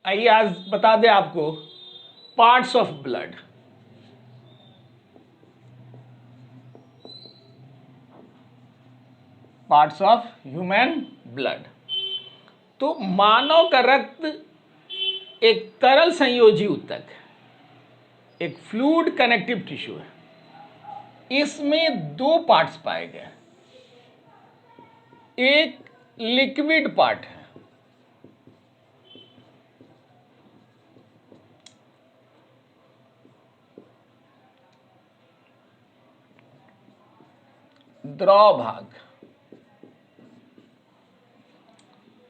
आइए आज बता दें आपको parts of blood. Parts of human blood. तो मानव का रक्त एक तरल संयोजी ऊतक है, एक फ्लूइड कनेक्टिव टिश्यू है। इसमें दो पार्ट्स पाए गए, एक लिक्विड पार्ट है, द्रव भाग,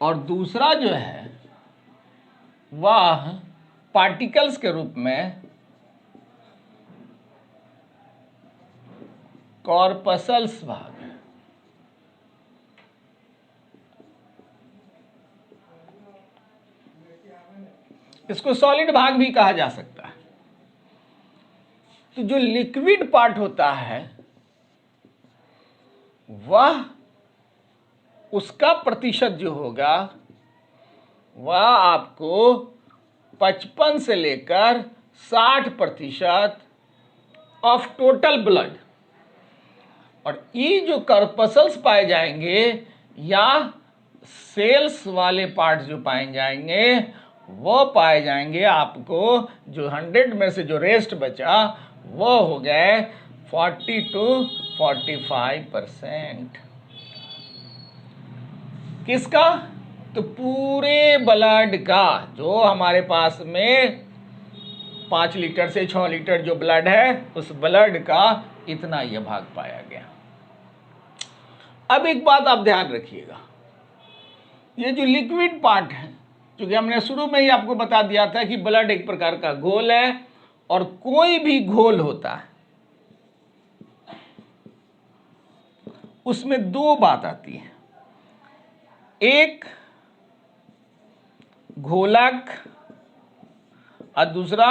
और दूसरा जो है वह पार्टिकल्स के रूप में कॉर्पसल्स भाग है। इसको सॉलिड भाग भी कहा जा सकता है। तो जो लिक्विड पार्ट होता है वह उसका प्रतिशत जो होगा वह आपको 55 से लेकर 60% ऑफ टोटल ब्लड, और ये जो कॉर्पसल्स पाए जाएंगे या सेल्स वाले पार्ट्स जो पाए जाएंगे वो पाए जाएंगे आपको, जो 100 में से जो रेस्ट बचा वो हो गए 40 to 45%। किसका? तो पूरे ब्लड का, जो हमारे पास में 5 लीटर से 6 लीटर जो ब्लड है उस ब्लड का इतना यह भाग पाया गया। अब एक बात आप ध्यान रखिएगा, ये जो लिक्विड पार्ट है, क्योंकि हमने शुरू में ही आपको बता दिया था कि ब्लड एक प्रकार का घोल है, और कोई भी घोल होता है उसमें दो बात आती है, एक घोलक और दूसरा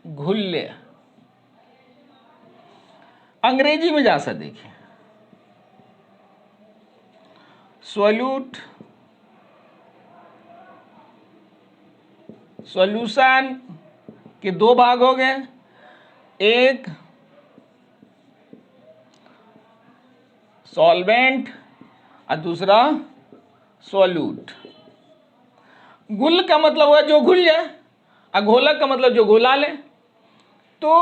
घुल्य। अंग्रेजी में जा सा देखिए, सोल्यूट, सॉल्यूशन के दो भाग हो गए, एक सॉल्वेंट और दूसरा सॉल्यूट। गुल का मतलब हुआ जो घुल जाए, और घोलक का मतलब जो घोला ले। तो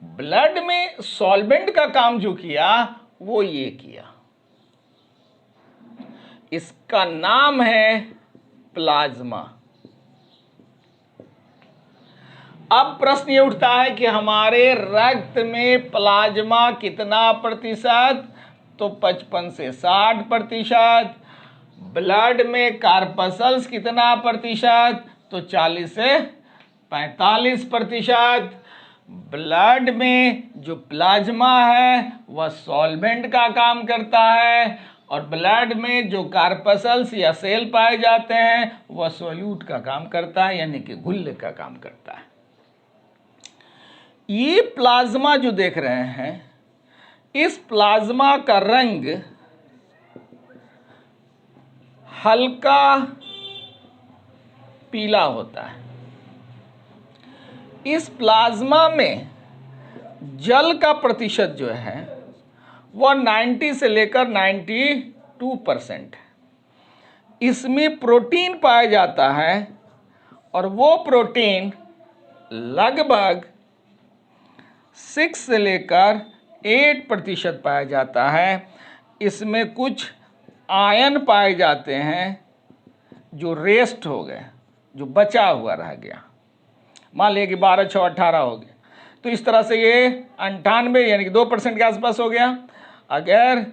ब्लड में सॉल्वेंट का काम जो किया वो ये किया, इसका नाम है प्लाज्मा। अब प्रश्न ये उठता है कि हमारे रक्त में प्लाज्मा कितना प्रतिशत? तो 55 से 60%। ब्लड में कॉर्पसल्स कितना प्रतिशत? तो 40 से 45%। ब्लड में जो प्लाज्मा है वह सॉल्वेंट का काम करता है, और ब्लड में जो कॉर्पसल्स या सेल पाए जाते हैं वह सोल्यूट का काम करता है, यानी कि घुल्य का काम करता है। ये प्लाज्मा जो देख रहे हैं, इस प्लाज्मा का रंग हल्का पीला होता है। इस प्लाज्मा में जल का प्रतिशत जो है वह 90 से लेकर 92% है। इसमें प्रोटीन पाया जाता है, और वो प्रोटीन लगभग 6 से लेकर 8% पाया जाता है। इसमें कुछ आयन पाए जाते हैं जो रेस्ट हो गए, जो बचा हुआ रह गया। मान लिया कि 12, 6, 18 हो गए, तो इस तरह से ये 98 यानी कि 2% के आसपास हो गया। अगर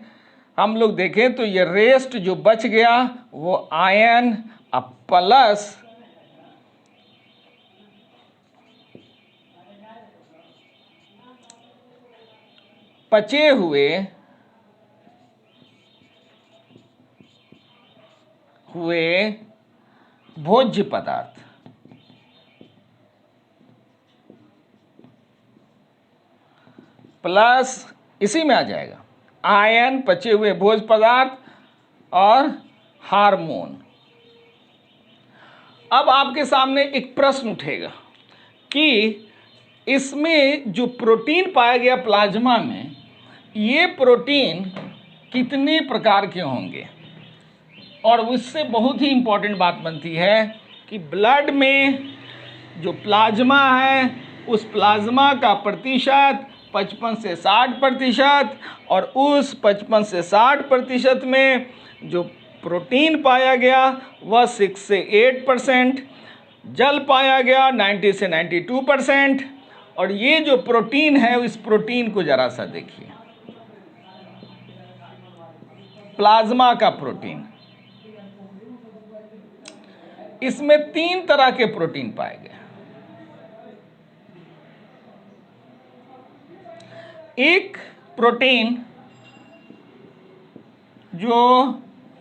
हम लोग देखें तो ये रेस्ट जो बच गया वो आयन प्लस पचे हुए भोज्य पदार्थ, प्लस इसी में आ जाएगा आयन, पचे हुए भोज्य पदार्थ और हार्मोन। अब आपके सामने एक प्रश्न उठेगा कि इसमें जो प्रोटीन पाया गया प्लाज्मा में, ये प्रोटीन कितने प्रकार के होंगे। और उससे बहुत ही इंपॉर्टेंट बात बनती है कि ब्लड में जो प्लाज्मा है उस प्लाज्मा का प्रतिशत 55 से 60%, और उस 55 से 60% में जो प्रोटीन पाया गया वह 6 से 8%, जल पाया गया 90 से 92%। और ये जो प्रोटीन है, इस प्रोटीन को जरा सा देखिए, प्लाज्मा का प्रोटीन, इसमें 3 तरह के प्रोटीन पाए गए। एक प्रोटीन जो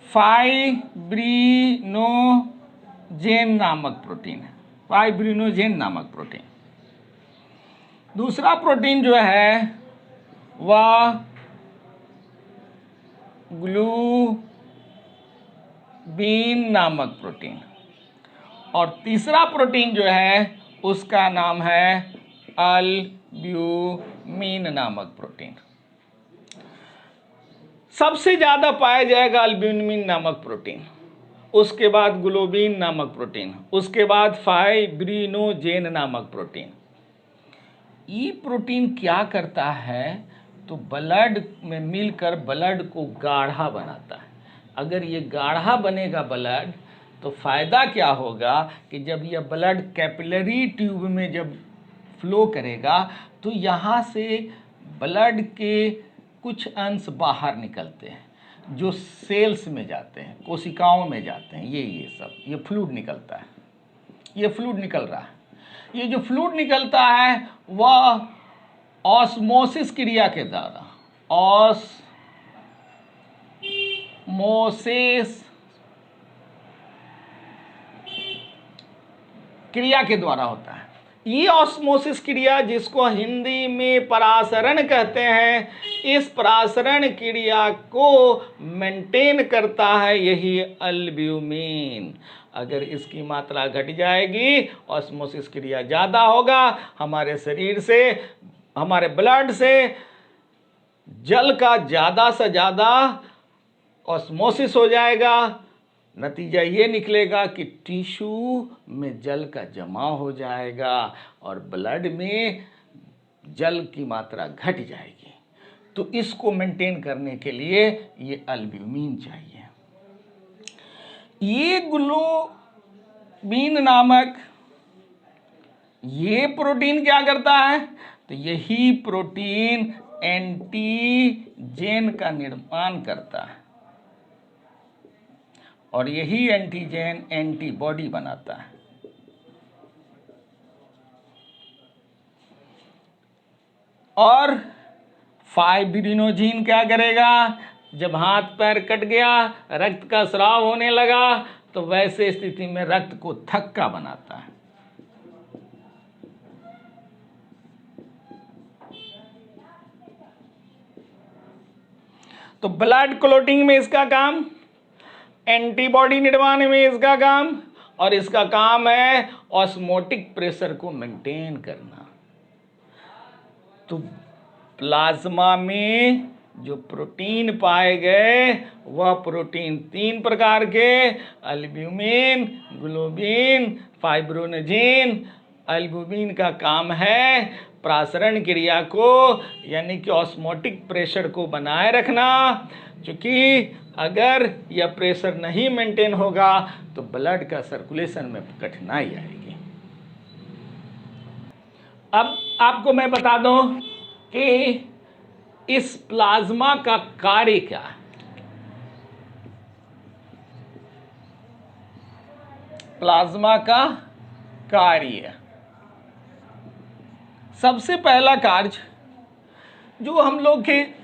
फाइब्रिनोजेन नामक प्रोटीन है, फाइब्रिनोजेन नामक प्रोटीन। दूसरा प्रोटीन जो है वह ग्लूबिन नामक प्रोटीन। और तीसरा प्रोटीन जो है उसका नाम है अल्ब्यूमिन नामक प्रोटीन। सबसे ज़्यादा पाया जाएगा अल्ब्यूमिन नामक प्रोटीन, उसके बाद ग्लोबिन नामक प्रोटीन, उसके बाद फाइब्रिनोजेन नामक प्रोटीन। ये प्रोटीन क्या करता है, तो ब्लड में मिलकर ब्लड को गाढ़ा बनाता है। अगर ये गाढ़ा बनेगा ब्लड, तो फ़ायदा क्या होगा कि जब यह ब्लड कैपिलरी ट्यूब में जब फ्लो करेगा तो यहाँ से ब्लड के कुछ अंश बाहर निकलते हैं जो सेल्स में जाते हैं, कोशिकाओं में जाते हैं। ये फ्लूइड निकलता है, ये फ्लूइड निकल रहा है। ये जो फ्लूइड निकलता है वह ऑस्मोसिस क्रिया के द्वारा, ऑस्मोसिस क्रिया के द्वारा होता है। ये ऑस्मोसिस क्रिया, जिसको हिंदी में परासरण कहते हैं, इस परासरण क्रिया को मेंटेन करता है यही अल्ब्यूमिन। अगर इसकी मात्रा घट जाएगी, ऑस्मोसिस क्रिया ज़्यादा होगा, हमारे शरीर से, हमारे ब्लड से जल का ज़्यादा से ज़्यादा ऑस्मोसिस हो जाएगा। नतीजा ये निकलेगा कि टिश्यू में जल का जमा हो जाएगा और ब्लड में जल की मात्रा घट जाएगी। तो इसको मेंटेन करने के लिए ये अल्ब्यूमिन चाहिए। ये ग्लोबिन नामक ये प्रोटीन क्या करता है, तो यही प्रोटीन एंटीजन का निर्माण करता है और यही एंटीजन एंटीबॉडी बनाता है। और फाइब्रिनोजेन क्या करेगा, जब हाथ पैर कट गया, रक्त का स्राव होने लगा, तो वैसे स्थिति में रक्त को थक्का बनाता है। तो ब्लड क्लॉटिंग में इसका काम, एंटीबॉडी निर्माण में इसका काम, और इसका काम है ऑस्मोटिक प्रेशर को मेंटेन करना। तो प्लाज्मा में जो प्रोटीन पाए गए वह प्रोटीन 3 प्रकार के, अल्ब्यूमिन, ग्लोबिन, फाइब्रिनोजेन। अल्ब्यूमिन का काम है प्रासरण क्रिया को, यानी कि ऑस्मोटिक प्रेशर को बनाए रखना। क्योंकि अगर यह प्रेशर नहीं मेंटेन होगा तो ब्लड का सर्कुलेशन में कठिनाई आएगी। अब आपको मैं बता दूं कि इस प्लाज्मा का कार्य क्या है। प्लाज्मा का कार्य, सबसे पहला कार्य जो हम लोग के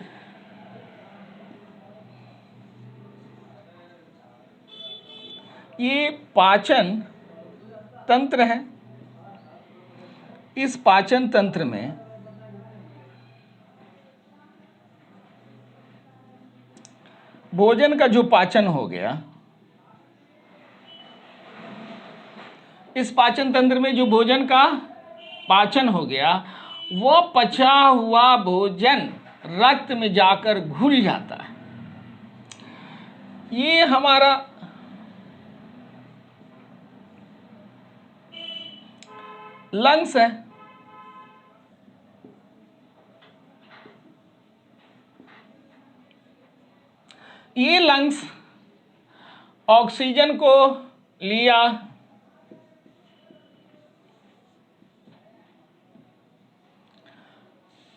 ये पाचन तंत्र है, इस पाचन तंत्र में भोजन का जो पाचन हो गया, इस पाचन तंत्र में जो भोजन का पाचन हो गया, वो पचा हुआ भोजन रक्त में जाकर घुल जाता है। ये हमारा लंग्स है। ये लंग्स ऑक्सीजन को लिया,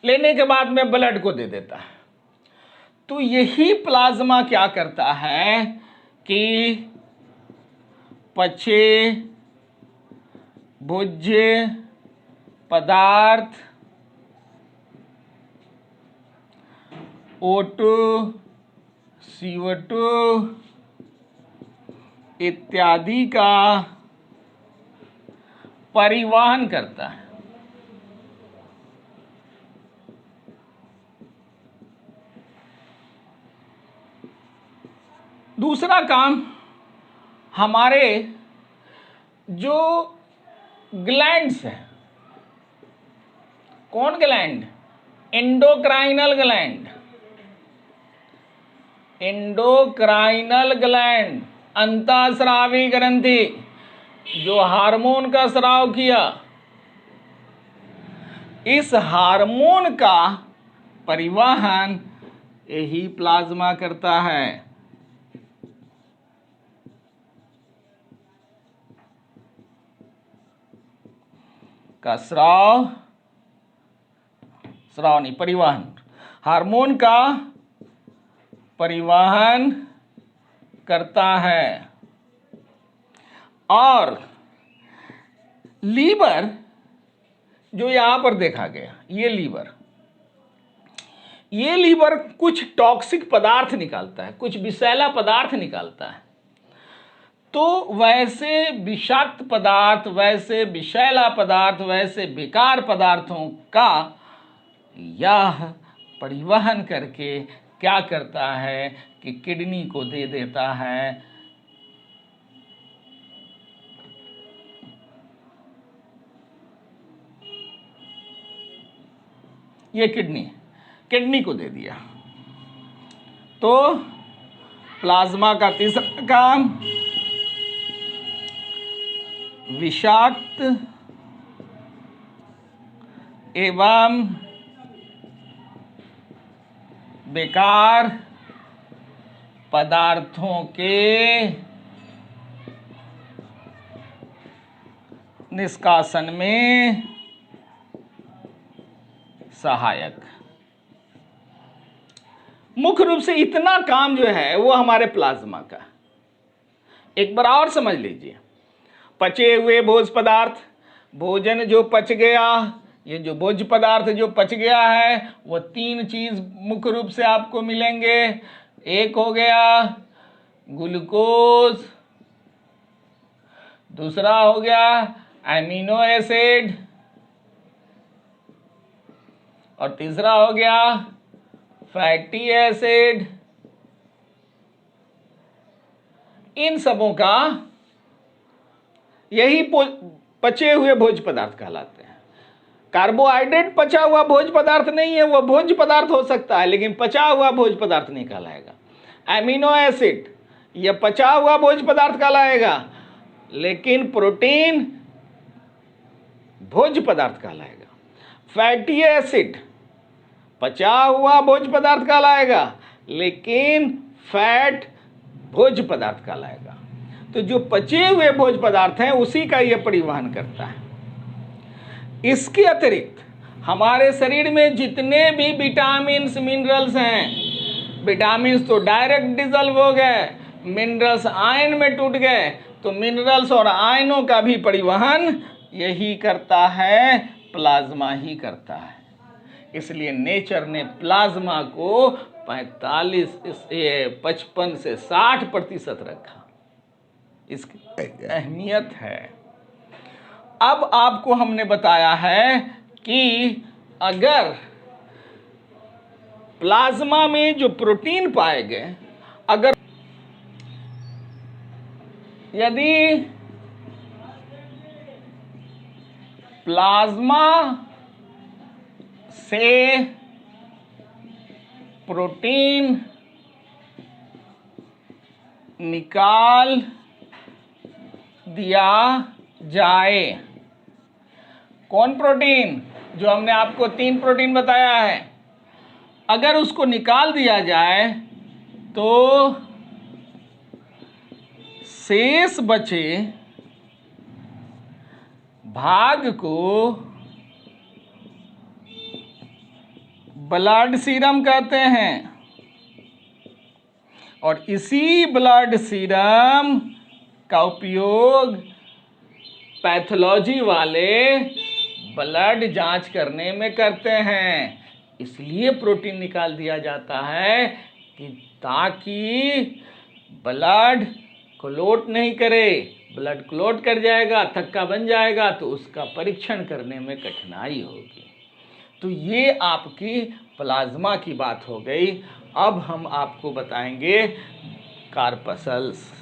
लेने के बाद में ब्लड को दे देता है। तो यही प्लाज्मा क्या करता है कि पचे भोज्य पदार्थ O2, CO2 इत्यादि का परिवहन करता है। दूसरा काम, हमारे जो ग्लैंड्स हैं, कौन gland? Endocrinal gland. Endocrinal gland, अंतःस्रावी ग्रंथि, जो हार्मोन का स्राव किया, इस हार्मोन का परिवहन यही प्लाज्मा करता है। का स्राव नहीं, परिवहन, हार्मोन का परिवहन करता है। और लीवर, जो यहां पर देखा गया, ये लीवर कुछ टॉक्सिक पदार्थ निकालता है, कुछ विषैला पदार्थ निकालता है। तो वैसे विषाक्त पदार्थ, वैसे विषैला पदार्थ, वैसे बेकार पदार्थों का यह परिवहन करके क्या करता है कि किडनी को दे देता है। ये किडनी को दे दिया। तो प्लाज्मा का तीसरा काम, विषाक्त एवं बेकार पदार्थों के निष्कासन में सहायक। मुख्य रूप से इतना काम जो है वो हमारे प्लाज्मा का। एक बार और समझ लीजिए, पचे हुए भोज्य पदार्थ, भोजन जो पच गया, ये जो भोज्य पदार्थ जो पच गया है, वो तीन चीज मुख्य रूप से आपको मिलेंगे। एक हो गया ग्लूकोज, दूसरा हो गया एमिनो एसिड, और तीसरा हो गया फैटी एसिड। इन सबों का यही पचे हुए भोज्य पदार्थ कहलाते हैं। कार्बोहाइड्रेट पचा हुआ भोज्य पदार्थ नहीं है, वह भोज्य पदार्थ हो सकता है लेकिन पचा हुआ भोज्य पदार्थ नहीं कहलाएगा। एमिनो एसिड यह पचा हुआ भोज्य पदार्थ कहलाएगा, लेकिन प्रोटीन भोज्य पदार्थ कहलाएगा। फैटी एसिड पचा हुआ भोज्य पदार्थ कहलाएगा, लेकिन फैट भोज्य पदार्थ कहलाएगा। तो जो पचे हुए भोज्य पदार्थ हैं उसी का यह परिवहन करता है। इसके अतिरिक्त हमारे शरीर में जितने भी विटामिन्स मिनरल्स हैं, विटामिन्स तो डायरेक्ट डिजल्व हो गए, मिनरल्स आयन में टूट गए, तो मिनरल्स और आयनों का भी परिवहन यही करता है, प्लाज्मा ही करता है। इसलिए नेचर ने प्लाज्मा को 55 से 60% रखा। इसकी अहमियत है। अब आपको हमने बताया है कि अगर प्लाज्मा में जो प्रोटीन पाए गए, यदि प्लाज्मा से प्रोटीन निकाल दिया जाए। कौन प्रोटीन? जो हमने आपको 3 प्रोटीन बताया है, अगर उसको निकाल दिया जाए तो शेष बचे भाग को ब्लड सीरम कहते हैं, और इसी ब्लड सीरम का उपयोग पैथोलॉजी वाले ब्लड जांच करने में करते हैं। इसलिए प्रोटीन निकाल दिया जाता है कि ताकि ब्लड क्लॉट नहीं करे। ब्लड क्लॉट कर जाएगा, थक्का बन जाएगा, तो उसका परीक्षण करने में कठिनाई होगी। तो ये आपकी प्लाज्मा की बात हो गई। अब हम आपको बताएंगे कार्पसल्स।